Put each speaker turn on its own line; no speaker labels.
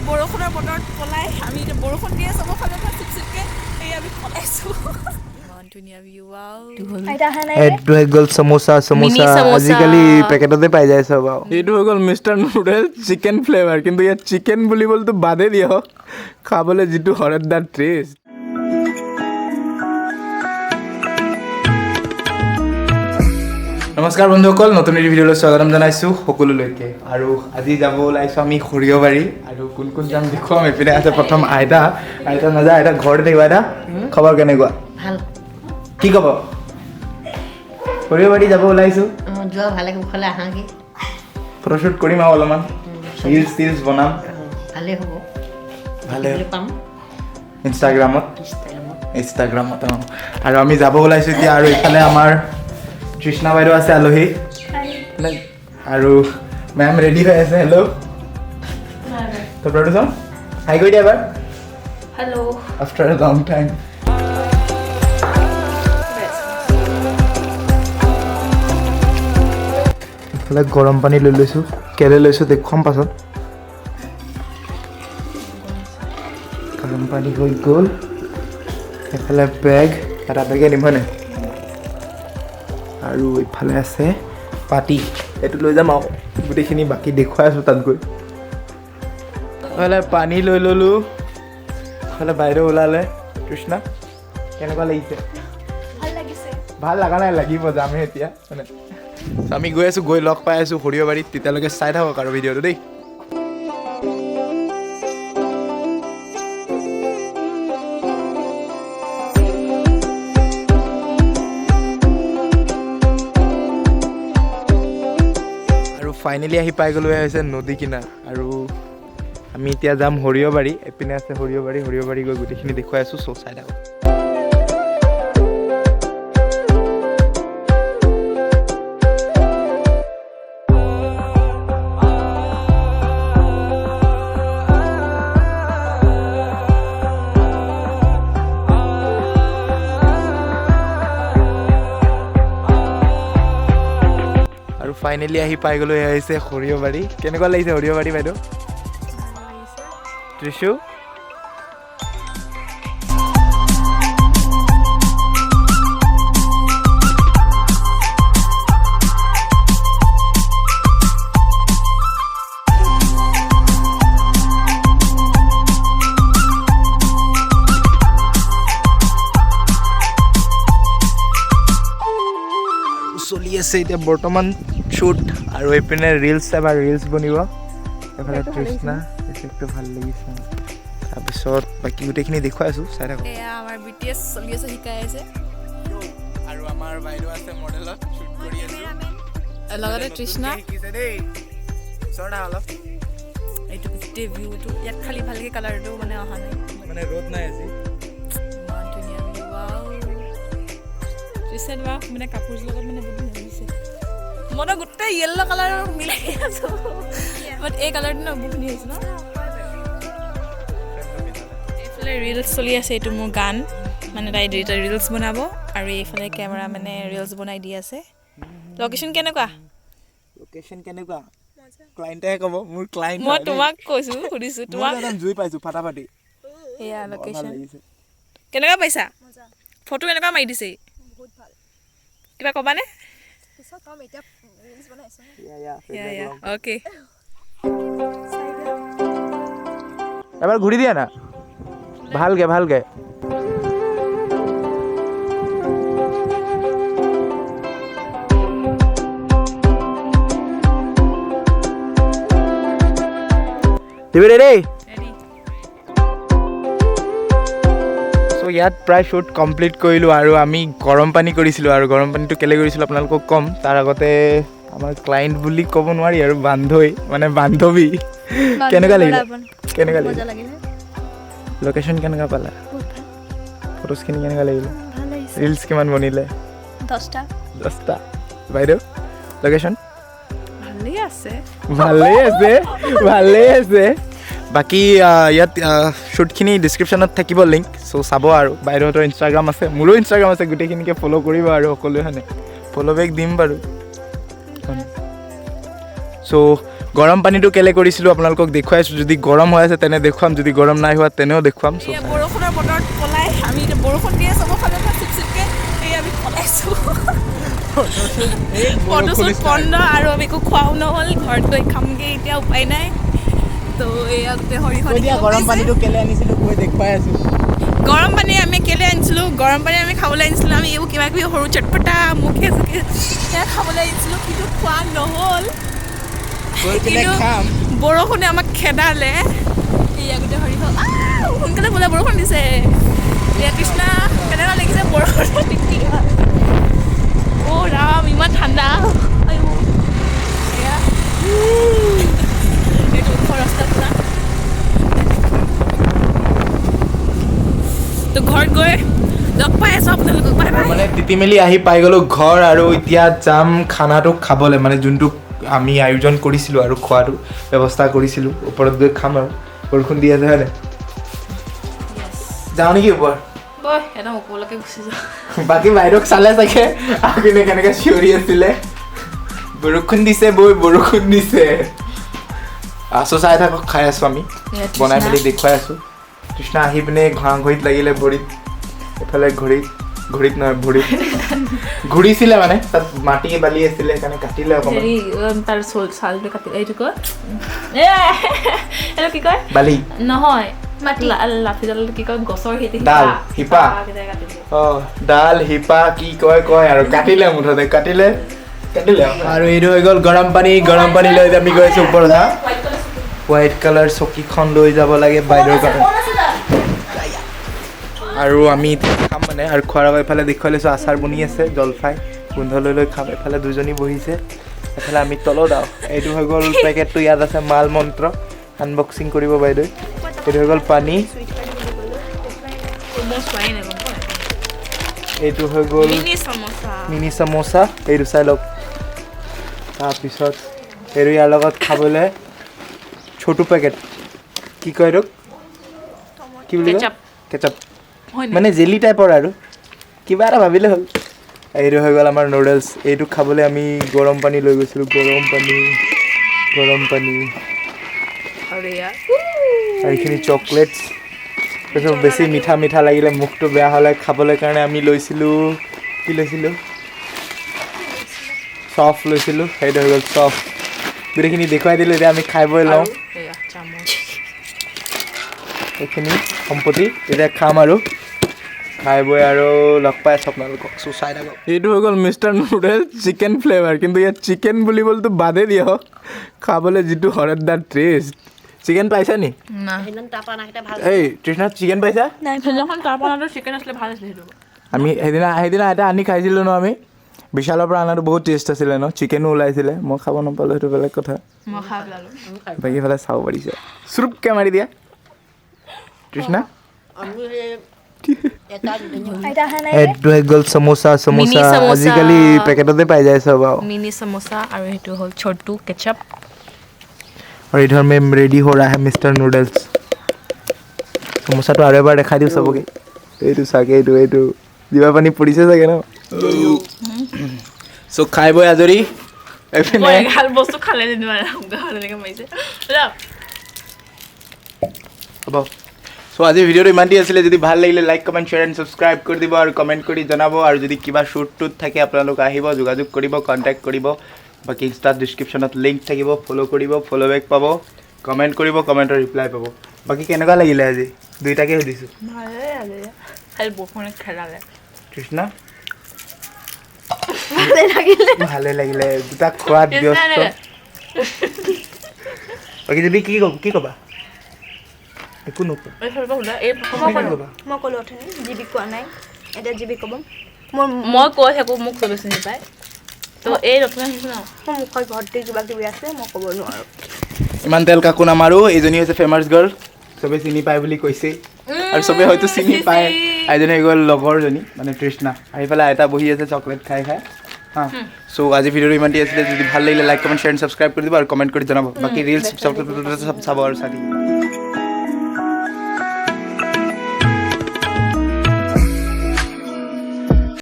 বৰষুণৰ বতৰত পলাই আমি এতিয়া বৰষুণ দিয়ে চব ফালৰ পৰা চিপচিপকে এই আমি পলাইছোঁ ইমান ধুনীয়া ভিউ
এইটো হৈ গ'ল সমোসা আজিকালি পেকেটতে পাই যায় চব আৰু এইটো হৈ গ'ল মিষ্টাৰ নুডেল চিকেন ফ্লেভাৰ কিন্তু ইয়াত চিকেন বুলিবলৈতো বাদেই দিয়ক খাবলৈ যিটো হৰদাৰ টেষ্ট নমস্কাৰ বন্ধুসকল নতুন এটি ভিডিঅ'লৈ স্বাগতম জনাইছোঁ সকলোলৈকে আৰু আজি যাব ওলাইছোঁ আমি সৰিয়হবাৰী আৰু কোন কোন যাম দেখুৱাম এইপিনে আছে প্ৰথম আইতা নাযায় আইতা ঘৰতে থাকিব আইতা খবৰ কেনেকুৱা
ভাল
কি খবৰ সৰিয়হবাৰী যাব ওলাইছোঁ
যোৱা ভালে কুশলে আহাঁগৈ
ফটোশ্বুট কৰিম আৰু অলপমান ৰিলছ বনাম
ভালেই হ'ব
ভালে
পাম
ইনষ্টাগ্ৰামত আৰু আমি যাব ওলাইছোঁ এতিয়া আৰু এইফালে আমাৰ তৃষ্ণা বাইদেউ আছে আলহী আৰু মেম ৰেডি হৈ আছে হেল্ল' তো প্ৰডিউচাৰ হাই কৰি দিয়া এবাৰ
hello'
after a long time এইফালে গৰম পানী লৈ লৈছোঁ কেলৈ লৈছোঁ দেখুৱাম পাছত গৰম পানী হৈ গ'ল এইফালে বেগ এটা বেগে নিম হয়নে আৰু এইফালে আছে পাতি এইটো লৈ যাম আৰু গোটেইখিনি বাকী দেখুৱাই আছোঁ তাত গৈ এইফালে পানী লৈ ল'লোঁ এইফালে বাইদেউ ওলালে তৃষ্ণা কেনেকুৱা লাগিছে ভাল লগা নাই লাগিব যামহে এতিয়া মানে আমি গৈ আছোঁ গৈ লগ পাই আছোঁ সৰিয়হবাৰীত তেতিয়ালৈকে চাই থাকক আৰু ভিডিঅ'টো দেই ফাইনেলি আহি পাই গ'লো হৈছে নদী কিনাৰ আৰু আমি এতিয়া যাম সৰিয়হবাৰী এপিনে আছে সৰিয়হবাৰী গৈ গোটেইখিনি দেখুৱাই আছোঁ চ' চাই থাকক ফাইনেলি আহি পাই গ'লো এয়া হৈছে সৰিয়হবাৰী কেনেকুৱা লাগিছে সৰিয়হবাৰী বাইদেউ ত্ৰিশু চলি আছে এতিয়া বৰ্তমান শ্বুট আৰু এইপিনে ৰিলছ বনিব এইফালে তৃষ্ণা এফেক্টটো ভাল লাগিছে তাৰপিছত বাকী গোটেইখিনি দেখুৱাই আছোঁ চাই থাকক
এয়া আমাৰ BTS চলি আছে শিকাই আছে
আৰু আমাৰ বাইদেউ আছে মডেলত শ্বুট কৰি আছোঁ
লগতে তৃষ্ণা
শিকিছে দেই ওচৰতে অলপ
এইটো গোটেই ভিউটো ইয়াত খালি ভালকৈ কালাৰটো মানে অহা নাই
মানে ৰ'দ নাই আজি
ইমান ধুনীয়া ভিউ তৃষ্ণা বা মানে কাপোৰযোৰ লগত মানে বহুত ধুনীয়া লাগিছে মইতো গোটেই য়েল্ল' কালাৰৰ মিলাই আছোঁ বাট এই কালাৰটো ন বহুত ধুনীয়া হৈছে ন এইফালে ৰিলছ চলি আছে এইটো মোৰ গান মানে তাই দুইটা ৰিলছ বনাব আৰু এইফালে কেমেৰা মানে ৰিলছ বনাই দি আছে লোকেশ্যন কেনেকুৱা
ক্লাইণ্টেহে ক'ব মোৰ ক্লাইণ্ট
মই তোমাক কৈছোঁ সুধিছোঁ তোমাক
জুই পাইছোঁ ফাটাফাটি
এয়া লোকেশ্যন কেনেকুৱা পাইছা ফটো কেনেকুৱা মাৰি দিছে কিবা ক'বানে অ'কে
এবাৰ ঘূৰি দিয়া না ভালকে দিবি দেই চ' ইয়াত প্ৰায় শ্বুট কমপ্লিট কৰিলোঁ আৰু আমি গৰম পানী কৰিছিলোঁ আৰু গৰম পানীটো কেলৈ কৰিছিলোঁ আপোনালোকক ক'ম তাৰ আগতে আমাৰ ক্লাইণ্ট বুলি ক'ব নোৱাৰি আৰু বান্ধৱী কেনেকুৱা লাগিলে লোকেশ্যন কেনেকুৱা পালা ফটোজখিনি কেনেকুৱা লাগিলে ৰিলছ কিমান বনিলে
10টা
বাইদেউ লোকেশ্যন ভালেই আছে বাকী ইয়াত শ্বুটখিনি ডিছক্ৰিপশ্যনত থাকিব লিংক চ' চাব আৰু বাইদেউহঁতৰ ইনষ্টাগ্ৰাম আছে মোৰো ইনষ্টাগ্ৰাম আছে গোটেইখিনিকে ফ'ল' কৰিব আৰু সকলোৱে হয়নে ফ'ল' বেক দিম বাৰু চ' গৰম পানীটো কেলে কৰিছিলোঁ আপোনালোকক দেখুৱাইছোঁ যদি গৰম হৈ আছে তেনে দেখুৱাম যদি গৰম নাই হোৱা তেনেও দেখুৱাম চ'
বৰষুণৰ বতৰত পলাই আমি এতিয়া বৰষুণ দিয়ে চবফালে চিপ চিপকৈ এই আমি পলাইছোঁ ফটোশ্বুট বন্ধ আৰু আমি একো খোৱাও নহ'ল ঘৰত গৈ খামগৈ এতিয়া উপায় নাই তো এয়া গোটেই সৰিয়হ
গৰম পানীটো কেলে আনিছিলোঁ কৈ দেখুৱাই আছোঁ
গৰম পানী আমি কেলে আনিছিলোঁ গৰম পানী আমি খাবলৈ আনিছিলোঁ আমি এইবোৰ কিবা কিবি সৰু চটপটা মুখে চুখে সেয়া খাবলৈ আহিছিলোঁ কিন্তু খোৱা নহ'ল কিন্তু বৰষুণে আমাক খেদালে এয়া গোটেই সৰিয়হ সোনকালে বোলে বৰষুণ দিছে এয়া কৃষ্ণা কেনেকুৱা লাগিছে বৰষুণ অ' ৰাম ইমান ঠাণ্ডা এয়া এইটো ওখ ৰাস্তা পুৰা তো ঘৰত গৈ লগ পাই আছোঁ আপোনালোকক বাই বাই
মানে তিতি মেলি আহি পাই গ'লোঁ ঘৰ আৰু এতিয়া যাম খানাটো খাবলৈ মানে যোনটো আমি আয়োজন কৰিছিলোঁ আৰু খোৱাটো ব্যৱস্থা কৰিছিলোঁ ওপৰত গৈ খাম আৰু বৰষুণ দি আছে হয় নাই যাওঁ নেকি ওপৰত
বৈ একদম ওপৰলৈকে গুচি যাওঁ
বাকী বাইদেউক চালে চাগে আপুনি কেনেকৈ চিঞৰি আছিলে বৰষুণ দিছে বৈ বৰষুণ দিছে আছোঁ চাই থাকক খাই আছোঁ আমি বনাই মেলি দেখুৱাই আছোঁ কৃষ্ণা আহি পিনে ঘড়িত লাগিলে ভৰিত এফালে ঘড়িত নহয় ভৰিত ঘূৰিছিলে মানে তাত মাটি বালি আছিলে সেইকাৰণে কাটিলে অকণমান
হেৰি তাৰ চালটো কাটি এইটো কয় এইটো কি কয়
বালি
নহয় লাঠিডাল কি কয় গছৰ
ডাল শিপা অঁ ডাল শিপা কি কয় আৰু কাটিলে মুঠতে কাটিলে আৰু এইটো হৈ গ'ল গৰম পানী লৈ আমি গৈ আছোঁ ওপৰত হোৱাইট কালাৰ চকীখন লৈ যাব লাগে বাইদেউৰ কাৰণে আৰু আমি খাম মানে আৰু খোৱাৰ আগত এফালে দেখুৱাই লৈছোঁ আচাৰ বনি আছে জলফাই গোন্ধ লৈ খাম এফালে দুজনী বহিছে এফালে আমি তলত আৰু এইটো হৈ গ'ল পেকেটটো ইয়াত আছে মাল মন্ত্ৰ আনবক্সিং কৰিব বাইদেউ এইটো হৈ গ'ল পানী এইটো হৈ গ'ল মিনি চামোচা এইটো চাই লওক তাৰপিছত এইটো ইয়াৰ লগত খাবলৈ ছোটো পেকেট কি কয় এইটোক কি বুলি কয় কেচাপ মানে জেলি টাইপৰ আৰু কিবা এটা ভাবিলে হ'ল এইটো হৈ গ'ল আমাৰ নুডলছ এইটো খাবলৈ আমি গৰম পানী লৈ গৈছিলোঁ গৰম পানী আৰু এইখিনি চকলেটছ তাৰপিছত বেছি মিঠা লাগিলে মুখটো বেয়া হ'লে খাবলৈ কাৰণে আমি লৈছিলোঁ চফ লৈছিলোঁ সেইটো হৈ গ'ল চফ গোটেইখিনি দেখুৱাই দিলোঁ এতিয়া আমি খাই বৈ লওঁ এইখিনি সম্পত্তি এতিয়া খাম আৰু খাই বৈ আৰু লগ পাই আছোঁ আপোনালোকক চাই থাকক এইটো হৈ গ'ল মিষ্টাৰ নুডলছ চিকেন ফ্লেভাৰ কিন্তু ইয়াত চিকেন বুলিবলৈতো বাদে দিয়ক খাবলৈ যিটো হৰদাৰ টেষ্ট চিকেন পাইছা নি এই তৃষ্ণা চিকেন পাইছা আমি সেইদিনা এটা আনি খাইছিলোঁ ন আমি বিশালৰ পৰা অনাটো বহুত টেষ্ট আছিলে ন চিকেনো ওলাইছিলে মই খাব নাপালোঁ সেইটো বেলেগ কথা বাকী ফালে চাব পাৰিছে চুৰুপকৈ মাৰি দিয়া তৃষ্ণা এইটো হৈ গ'ল সমোচা আজিকালি পেকেটতে পাই যায় চব আৰু
মিনি সমোচা আৰু সেইটো হ'ল ছোটু কেচাপ
और इधर में रेडी हो रहा है मिस्टर नूडल्स समोसा तो आरे बार देखाई दियो सबके এইটো চাগে এইটো জিবা পানী পৰিছে চাগে ন সো খাই বৈ আজৰি এফিনে
ভাল বস্তু খালে যেনিবা গাহলেকে মাইছে
হ'ব সো আজি ভিডিওটো ইমানটি আছিলে যদি ভাল লাগিলে like comment share and subscribe কৰি দিব আৰু কমেন্ট কৰি জনাব আৰু যদি কিবা শ্বুট থাকে আপোনালোক আহিব যোগাযোগ কৰিব কন্টাক্ট কৰিব বাকি ইনষ্টাত ডিছক্ৰিপশ্যনত লিংক থাকিব ফ'ল' কৰিব ফ'ল' বেক পাব কমেণ্ট কৰিব কমেণ্টৰ ৰিপ্লাই পাব বাকী কেনেকুৱা লাগিলে আজি দুইটাকে সুধিছোঁ কৃষ্ণা ভালে লাগিলে দুটা খোৱাত ব্যস্ত বাকী যদি কি ক'বা একো নকওঁ
মই ক'লো অথনি জিবি কোৱা নাই এতিয়া জিবি ক'ব
মই কৈ থাকোঁ মোক চবে চিনি পায় তো এই নতুন আহিছোঁ ন
মোৰ মুখত ভৰ্তি কিবা কিবি আছে মই ক'ব নোৱাৰোঁ
ইমান তেল কাকো নামাৰো এইজনী হৈছে ফেমাছ গাৰ্ল চবে চিনি পায় বুলি কৈছে আৰু চবে হয়তো চিনি পায় এজনী হৈ গ'ল লগৰজনী মানে তৃষ্ণা আহি পেলাই আইতা বহি আছে চকলেট খাই হা সো আজি ভিডিঅ'টো ইমানটি আছিলে যদি ভাল লাগিলে like comment share and subscribe কৰি দিব আৰু কমেণ্ট কৰি জনাব বাকী ৰিলছ চাব আৰু চাই